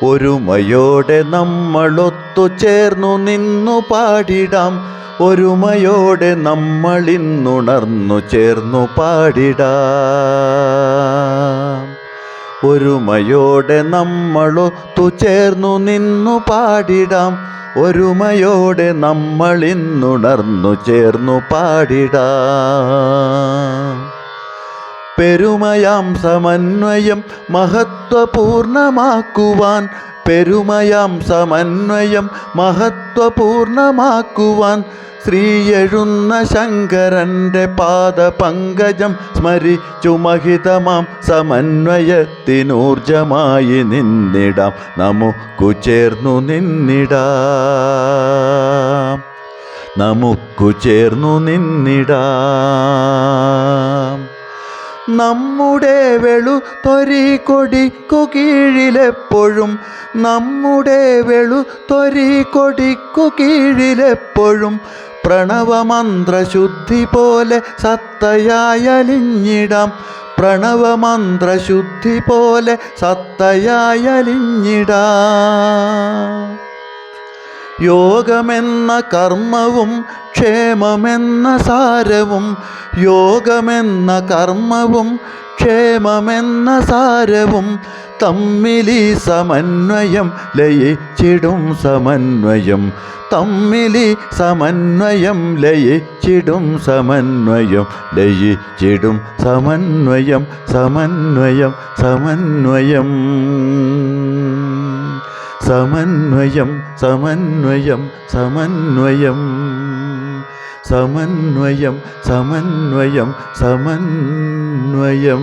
ഒരുമയോടെ നമ്മളൊത്തു ചേർന്നു നിന്നു പാടിടാം. ഒരുമയോടെ നമ്മളിന്നുണർന്നു ചേർന്നു പാടിടാം. ഒരുമയോടെ നമ്മളൊത്തു ചേർന്നു നിന്നു പാടിടാം. ഒരുമയോടെ നമ്മളിന്നുണർന്നു ചേർന്നു പാടിടാം. പെരുമയാം സമന്വയം മഹത്വപൂർണമാക്കുവാൻ, പെരുമയാം സമന്വയം മഹത്വപൂർണമാക്കുവാൻ, ശ്രീയെഴുന്ന ശങ്കരൻ്റെ പാദപങ്കജം സ്മരിച്ചു മഹിതമാം സമന്വയത്തിനൂർജമായി നിന്നിടാം. നമുക്കു ചേർന്നു നിന്നിടാം. നമുക്കു ചേർന്നു നിന്നിടാം. നമ്മുടെ വെളുത്തൊരി കൊടിക്കു കീഴിലെപ്പോഴും, നമ്മുടെ വെളുത്തൊരി കൊടിക്കു കീഴിലെപ്പോഴും പ്രണവമന്ത്രശുദ്ധി പോലെ സത്തയായലിഞ്ഞിടാം. പ്രണവമന്ത്രശുദ്ധി പോലെ സത്തയായലിഞ്ഞിടാം. യോഗമെന്ന കർമ്മവും ക്ഷേമമെന്ന സാരവും, യോഗമെന്ന കർമ്മവും ക്ഷേമമെന്ന സാരവും തമ്മിലീ സമന്വയം ലയിച്ചിടും സമന്വയം. തമ്മിലീ സമന്വയം ലയിച്ചിടും സമന്വയം. ലയിച്ചിടും സമന്വയം. സമന്വയം സമന്വയം സമന്വയം സമന്വയം സമന്വയം സമന്വയം സമന്വയം സമന്വയം.